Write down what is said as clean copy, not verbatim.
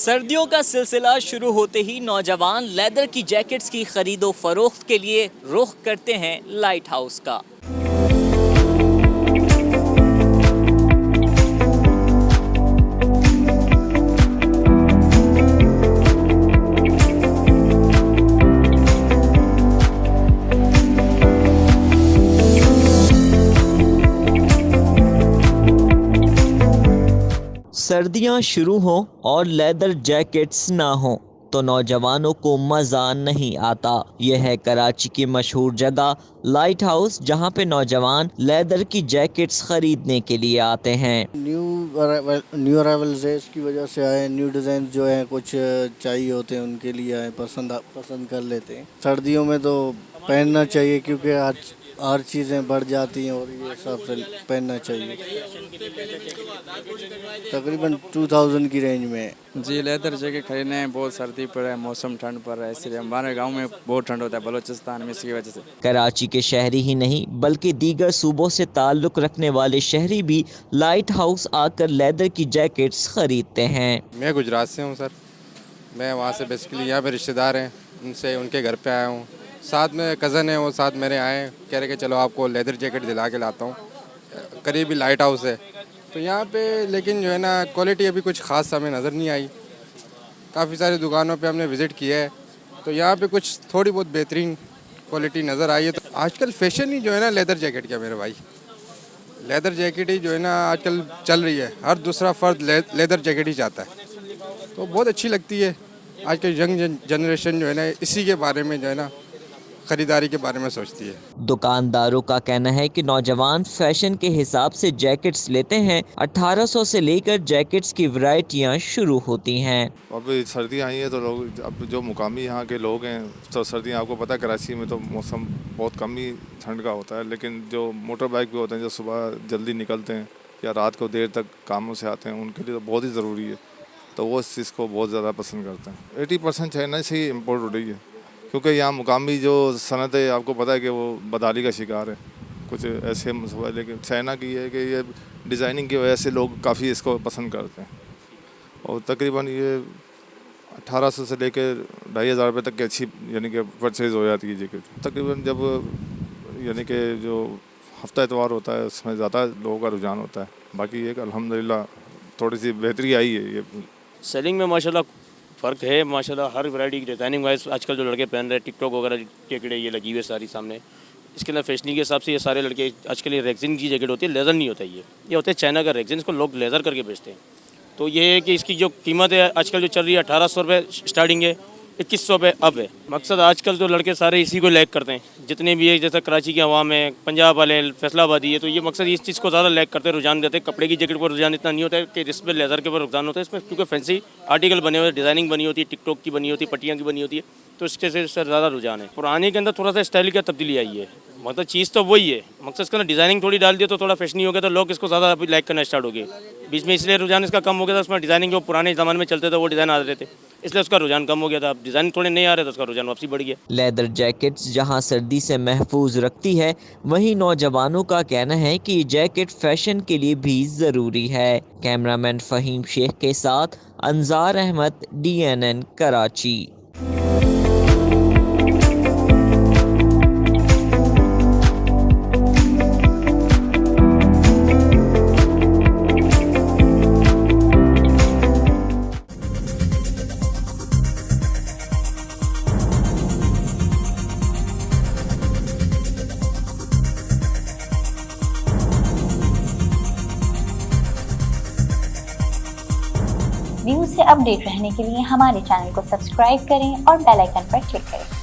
सर्दियों का सिलसिला शुरू होते ही नौजवान लेदर की जैकेट्स की खरीदो फरोख्त के लिए रुख करते हैं लाइट हाउस का। सर्दियां शुरू हों और लेदर जैकेट्स ना हों तो नौजवानों को मज़ा नहीं आता। यह है कराची की मशहूर जगह लाइट हाउस, जहां पे नौजवान लेदर की जैकेट्स खरीदने के लिए आते हैं। न्यू अराइवल्स है, इसकी वजह से आए। न्यू डिज़ाइन जो है कुछ चाहिए होते हैं, उनके लिए आए, पसंद कर लेते हैं। सर्दियों में तो पहनना चाहिए क्योंकि आज हर चीज़ें बढ़ जाती हैं और ये हिसाब से पहनना चाहिए। तकरीबन 2000 की रेंज में। जी, लेदर जैकेट खरीदने हैं। बहुत सर्दी पड़ रहा है, मौसम ठंड पड़ रहा है, इसलिए हमारे गांव में बहुत ठंड होता है बलूचिस्तान में, इसकी वजह से। कराची के शहरी ही नहीं बल्कि दीगर सूबों से ताल्लुक़ रखने वाले शहरी भी लाइट हाउस आकर लेदर की जैकेट्स खरीदते हैं। मैं गुजरात से हूँ सर। मैं वहाँ से बेसिकली यहाँ पे रिश्तेदार हैं, उनके घर पे आया हूँ। साथ में कज़न है, वो साथ मेरे आए, कह रहे कि चलो आपको लेदर जैकेट दिला के लाता हूँ। करीब ही लाइट हाउस है तो यहाँ पे, लेकिन जो है ना क्वालिटी अभी कुछ ख़ास हमें नज़र नहीं आई। काफ़ी सारी दुकानों पे हमने विज़िट किया है तो यहाँ पे कुछ थोड़ी बहुत बेहतरीन क्वालिटी नज़र आई है। तो आजकल फ़ैशन ही जो है ना लेदर जैकेट का, मेरे भाई, लेदर जैकेट ही जो है ना आजकल चल रही है। हर दूसरा फ़र्द लेदर जैकेट ही चाहता है, तो बहुत अच्छी लगती है। आज के यंग जनरेशन जो है ना इसी के बारे में जो है ना ख़रीदारी के बारे में सोचती है। दुकानदारों का कहना है कि नौजवान फैशन के हिसाब से जैकेट्स लेते हैं। 1800 से लेकर जैकेट्स की वैरायटियां शुरू होती हैं। अब सर्दियाँ आई हैं तो लोग, अब जो मुकामी यहाँ के लोग हैं, तो सर्दियाँ आपको पता है कराची में तो मौसम बहुत कम ही ठंड का होता है, लेकिन जो मोटर बाइक पे होते हैं, जो सुबह जल्दी निकलते हैं या रात को देर तक कामों से आते हैं, उनके लिए तो बहुत ही ज़रूरी है। तो वो इस चीज़ को बहुत ज़्यादा पसंद करते हैं। 80% चाइना से ही इम्पोर्ट हो रही है, क्योंकि यहाँ मुकामी जो सनत है, आपको पता है कि वो बदहाली का शिकार है, कुछ ऐसे मसला है। लेकिन चाइना की है कि ये डिज़ाइनिंग की वजह से लोग काफ़ी इसको पसंद करते हैं। और तकरीबन ये 1800 से लेकर 2500 रुपये तक की अच्छी यानी कि परचेज़ हो जाती है जैकेट। तकरीबन जब यानी कि जो हफ्ता इतवार होता है उसमें ज़्यादा लोगों का रुझान होता है। बाकी एक अल्हम्दुलिल्लाह थोड़ी सी बेहतरी आई है। ये सेलिंग में माशाल्लाह फ़र्क है, माशाल्लाह हर वैरायटी की डिज़ाइनिंग वाइज आजकल जो लड़के पहन रहे हैं, टिकटॉक वगैरह जैकेट ये लगी हुई है सारी सामने। इसके अंदर फैशनिंग के हिसाब से ये सारे लड़के आजकल ये रेक्सिन की जैकेट होती है, लेज़र नहीं होता ये होता है चाइना का रेक्सिन, इसको लोग लेज़र करके बेचते हैं। तो ये है कि इसकी जो कीमत है आजकल जो चल रही है 1800 रुपये स्टार्टिंग है, 2100 रुपये अब है। मकसद आजकल तो लड़के सारे इसी को लैक करते हैं, जितने भी है, जैसे कराची के अवाम है, पंजाब वाले, फैसलाबादी है, तो ये मकसद इस चीज़ को ज़्यादा लैक करते हैं, रुझान देते हैं। कपड़े की जैकेट पर रुझान इतना नहीं होता है कि इस पर लेज़र के ऊपर रुझान होता है। इसमें क्योंकि फैंसी आर्टिकल बने हुए, डिज़ाइनिंग बनी होती है, टिकटॉक की बनी होती है, पट्टियाँ की बनी होती है, तो इसके से ज़्यादा रुझान है। पुराने के अंदर थोड़ा सा स्टाइल का तब्दीली आई है, मतलब चीज़ तो वही है, मकसद इसके अंदर डिज़ाइनिंग थोड़ी डाल दिया तो थोड़ा फैशनी हो गया, तो लोग इसको ज़्यादा लाइक करना स्टार्ट हो गए। बीच में इसलिए रुझान इसका कम हो गया था। उसमें डिज़ाइनिंग जो पुराने ज़माने में चलते थे वो डिज़ाइन आ रहे थे, इसलिए उसका रुझान कम हो गया था। अब डिज़ाइन थोड़े नहीं आ रहे तो उसका रुझान वापसी बढ़ गया। लेदर जैकेट्स जहां सर्दी से महफूज रखती है, वहीं नौजवानों का कहना है कि ये जैकेट फैशन के लिए भी ज़रूरी है। कैमरामैन फ़हीम शेख के साथ अंजार अहमद, DNN कराची। न्यूज़ से अपडेट रहने के लिए हमारे चैनल को सब्सक्राइब करें और बेल आइकन पर क्लिक करें।